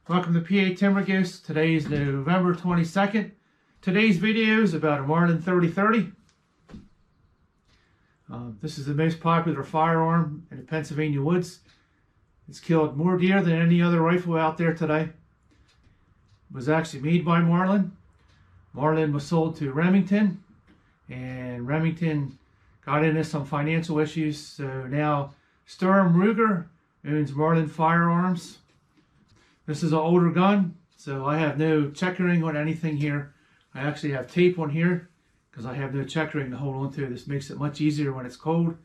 Welcome to PA Timber Goose. Today is November 22nd. Today's video is about a Marlin 30-30. This is the most popular firearm in the Pennsylvania woods. It's killed more deer than any other rifle out there today. It was actually made by Marlin. Marlin was sold to Remington, and Remington got into some financial issues, so now Sturm Ruger owns Marlin Firearms. This is an older gun, so I have no checkering on anything here. I actually have tape on here because I have no checkering to hold on to. This makes it much easier when it's cold.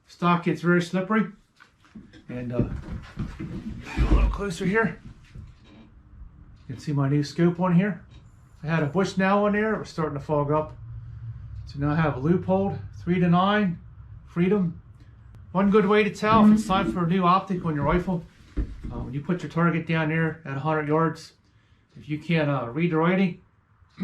Stock gets very slippery. And a little closer here. You can see my new scope on here. I had a bush now on there. It was starting to fog up. So now I have a loophole, 3 to 9, freedom. One good way to tell if it's time for a new optic on your rifle, when you put your target down there at 100 yards, if you can't read the writing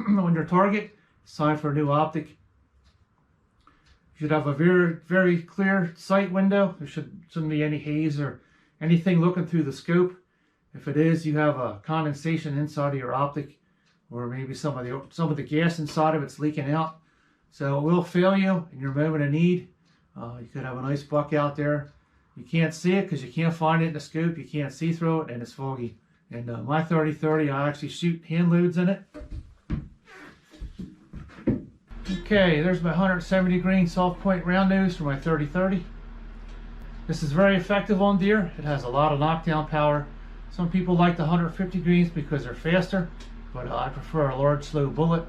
on your target, it's time for a new optic. You should have a very, very clear sight window. There shouldn't be any haze or anything looking through the scope. If it is, you have a condensation inside of your optic, or maybe some of the gas inside of it's leaking out. So it will fail you in your moment of need. You could have a nice buck out there. You can't see it because you can't find it in the scope. You can't see through it, and it's foggy. And my 30-30, I actually shoot hand loads in it. Okay, there's my 170 grain soft point round nose for my 30-30. This is very effective on deer. It has a lot of knockdown power. Some people like the 150 grains because they're faster, but I prefer a large, slow bullet.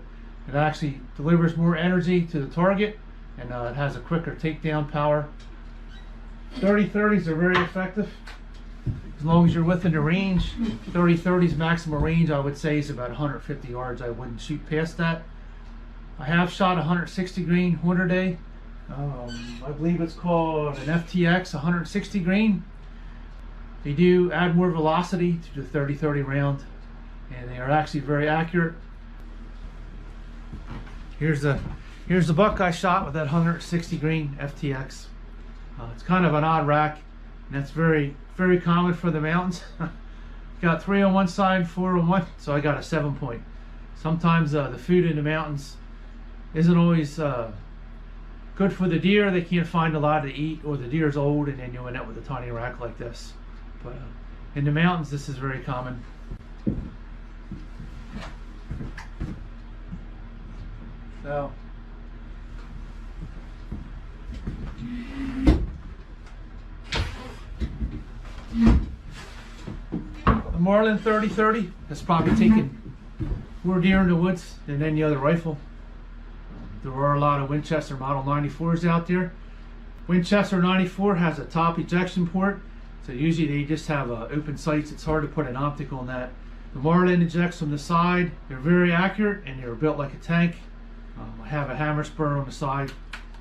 It actually delivers more energy to the target, and it has a quicker takedown power. 30-30s are very effective as long as you're within the range. 30-30's maximum range, I would say, is about 150 yards. I wouldn't shoot past that. I have shot 160 grain Horner Day. I believe it's called an FTX 160 grain. They do add more velocity to the 30-30 round, and they are actually very accurate. Here's the buck I shot with that 160 grain FTX. It's kind of an odd rack, and that's very, very common for the mountains. Got 3 on one side, 4 on one, so I got a 7-point. Sometimes the food in the mountains isn't always good for the deer. They can't find a lot to eat, or the deer's old, and then you end up with a tiny rack like this. But in the mountains, this is very common. So the Marlin 30-30 has probably taken more deer in the woods than any other rifle. There are a lot of Winchester Model 94s out there. Winchester 94 has a top ejection port, so usually they just have open sights. It's hard to put an optic on that. The Marlin ejects from the side. They're very accurate, and they're built like a tank. I have a hammer spur on the side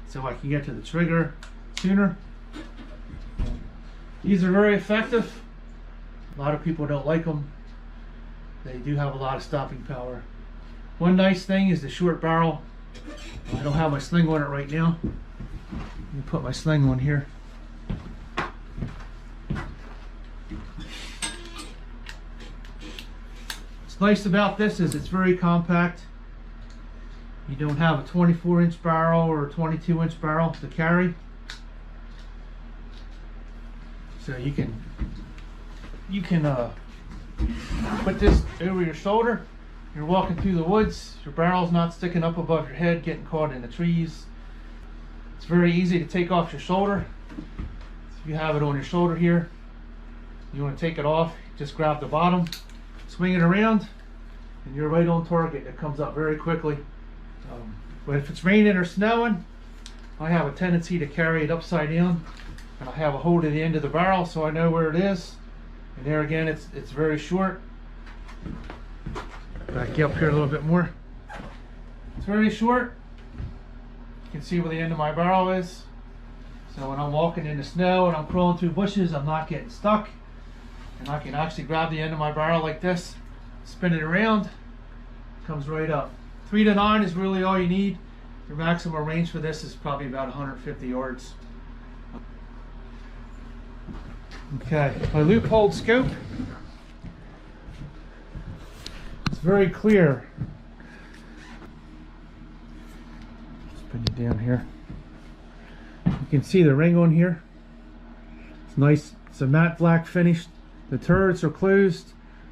so I can get to the trigger sooner. These are very effective. A lot of people don't like them. They do have a lot of stopping power. One nice thing is the short barrel. I don't have my sling on it right now. Let me put my sling on here. What's nice about this is it's very compact. You don't have a 24-inch barrel or a 22-inch barrel to carry. So you can put this over your shoulder. You're walking through the woods, your barrel's not sticking up above your head, getting caught in the trees. It's very easy to take off your shoulder. If you have it on your shoulder here, you want to take it off, just grab the bottom, swing it around, and you're right on target. It comes up very quickly. But if it's raining or snowing, I have a tendency to carry it upside down, and I have a hold at the end of the barrel so I know where it is. And there again, it's very short. Back you up here a little bit more. It's very short. You can see where the end of my barrel is. So when I'm walking in the snow and I'm crawling through bushes, I'm not getting stuck. And I can actually grab the end of my barrel like this, spin it around, it comes right up. 3 to 9 is really all you need. Your maximum range for this is probably about 150 yards. Okay, my loophole scope. very clear. Just put it down here. You can see the ring on here. It's nice. It's a matte black finish. The turrets are closed.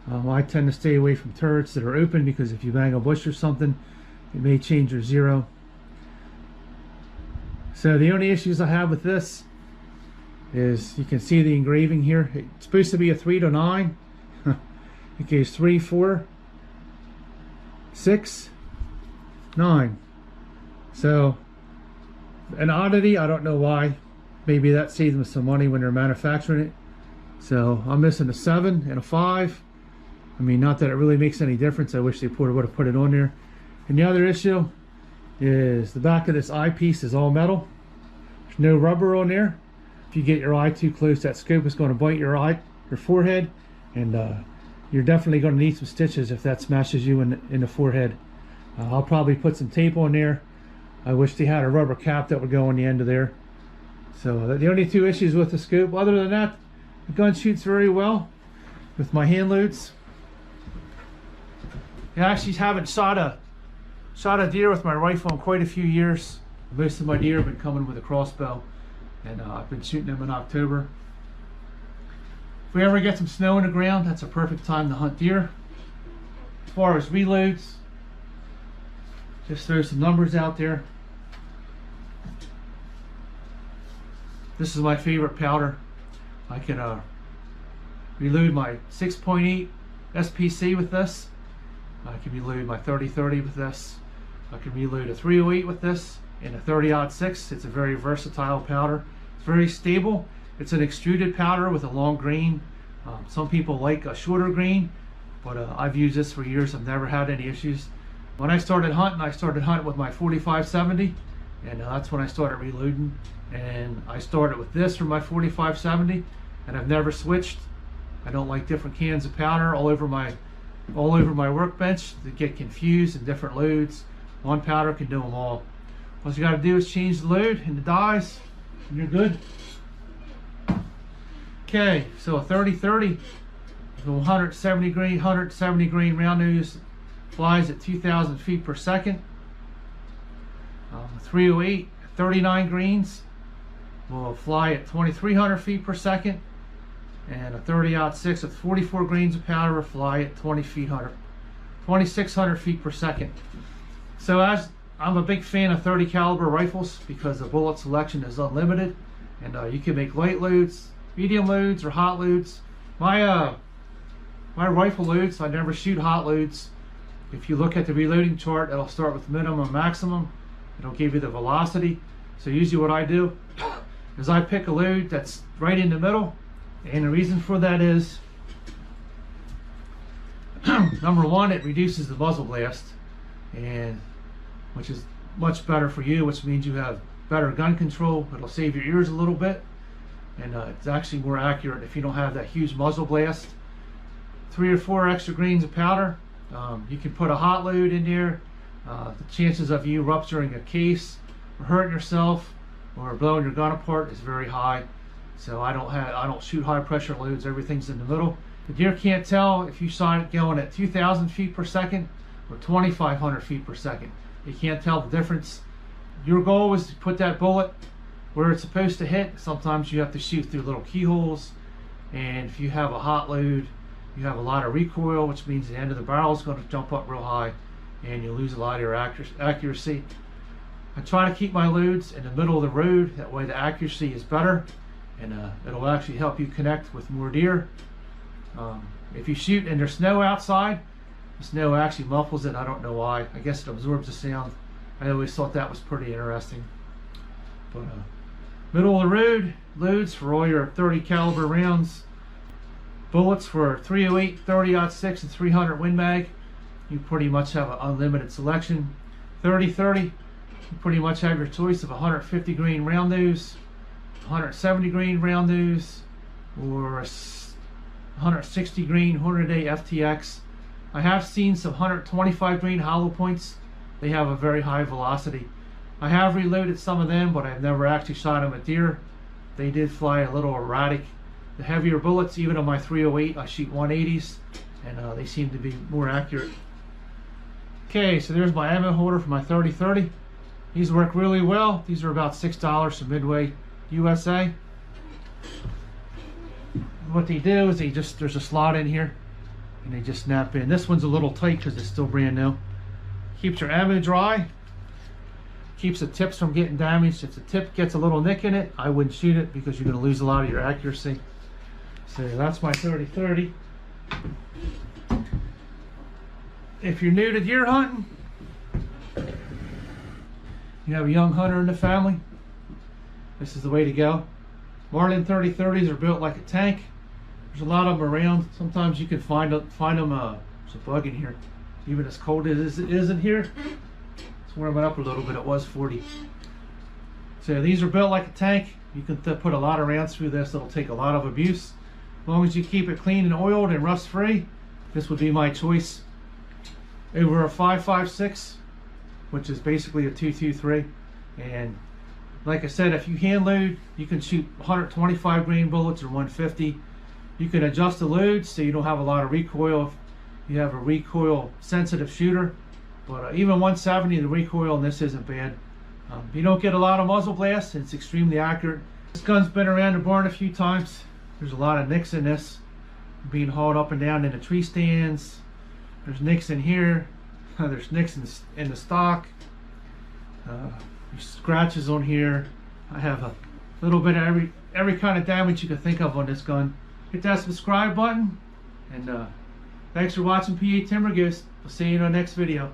I tend to stay away from turrets that are open because if you bang a bush or something, it may change your zero. So the only issues I have with this is you can see the engraving here. It's supposed to be a 3 to 9. It goes 3, 4, 6, 9. So an oddity, I don't know why. Maybe that saves them some money when they're manufacturing it. So I'm missing a 7 and a 5. I mean, not that it really makes any difference. I wish they would have put it on there. And the other issue is the back of this eyepiece is all metal. There's no rubber on there. If you get your eye too close, that scope is going to bite your eye, your forehead, and you're definitely going to need some stitches if that smashes you in the forehead. I'll probably put some tape on there. I wish they had a rubber cap that would go on the end of there. So the only two issues with the scope. Other than that, the gun shoots very well with my hand loads. I actually haven't shot a deer with my rifle in quite a few years. Most of my deer have been coming with a crossbow, and I've been shooting them in October. If we ever get some snow in the ground, that's a perfect time to hunt deer. As far as reloads, just throw some numbers out there. This is my favorite powder. I can reload my 6.8 SPC with this. I can reload my 30-30 with this. I can reload a 308 with this and a 30-06. It's a very versatile powder. It's very stable. It's an extruded powder with a long grain. Some people like a shorter grain, but I've used this for years. I've never had any issues. When I started hunting with my 45-70, and that's when I started reloading. And I started with this for my 45-70, and I've never switched. I don't like different cans of powder all over my workbench. They get confused in different loads. One powder can do them all. All you got to do is change the load and the dies, and you're good. Okay, so a 30-30, 170 grain round nose flies at 2,000 feet per second. 308, 39 grains will fly at 2,300 feet per second. And a 30-06 with 44 grains of powder will fly at 2,600 feet per second. So as I'm a big fan of 30 caliber rifles because the bullet selection is unlimited, and you can make light loads, medium loads, or hot loads. My rifle loads, I never shoot hot loads. If you look at the reloading chart, it'll start with minimum and maximum. It'll give you the velocity. So usually what I do is I pick a load that's right in the middle. And the reason for that is, number one, it reduces the muzzle blast, and which is much better for you, which means you have better gun control. It'll save your ears a little bit, and it's actually more accurate if you don't have that huge muzzle blast. 3 or 4 extra grains of powder. You can put a hot load in there. The chances of you rupturing a case or hurting yourself or blowing your gun apart is very high. So I don't shoot high pressure loads. Everything's in the middle. The deer can't tell if you shot it going at 2,000 feet per second or 2,500 feet per second. You can't tell the difference. Your goal is to put that bullet where it's supposed to hit. Sometimes you have to shoot through little keyholes, and if you have a hot load, you have a lot of recoil, which means the end of the barrel is going to jump up real high, and you lose a lot of your accuracy. I try to keep my loads in the middle of the road. That way the accuracy is better, and it'll actually help you connect with more deer. If you shoot and there's snow outside, the snow actually muffles it. I don't know why. I guess it absorbs the sound. I always thought that was pretty interesting. But middle of the road loads for all your 30 caliber rounds. Bullets for 308, 30-06, and 300 Win Mag. You pretty much have an unlimited selection. 30-30, you pretty much have your choice of 150 grain round nose, 170 grain round nose, or 160 grain Hornady FTX. I have seen some 125 grain hollow points. They have a very high velocity. I have reloaded some of them, but I've never actually shot them at deer. They did fly a little erratic. The heavier bullets, even on my 308, I shoot 180s, and they seem to be more accurate. Okay, so there's my ammo holder for my 30-30. These work really well. These are about $6 from Midway USA. What they do is there's a slot in here and they just snap in. This one's a little tight because it's still brand new. Keeps your ammo dry. Keeps the tips from getting damaged. If the tip gets a little nick in it, I wouldn't shoot it because you're going to lose a lot of your accuracy. So that's my 30-30. If you're new to deer hunting, you have a young hunter in the family, this is the way to go. Marlin 30-30s are built like a tank. There's a lot of them around. Sometimes you can find them. There's a bug in here. Even as cold as it is in here, it's warming up a little bit. It was 40. So these are built like a tank. You can put a lot of rounds through this. It'll take a lot of abuse. As long as you keep it clean and oiled and rust free, this would be my choice over a 5.56, which is basically a 2.23. And like I said, if you hand load, you can shoot 125 grain bullets or 150. You can adjust the load so you don't have a lot of recoil if you have a recoil sensitive shooter. But even 170, the recoil in this isn't bad. You don't get a lot of muzzle blasts. It's extremely accurate. This gun's been around the barn a few times. There's a lot of nicks in this, being hauled up and down in the tree stands. There's nicks in here. There's nicks in the stock. Scratches on here. I have a little bit of every kind of damage you can think of on this gun. Hit that subscribe button, and thanks for watching PA Timber Goose. I'll see you in the next video.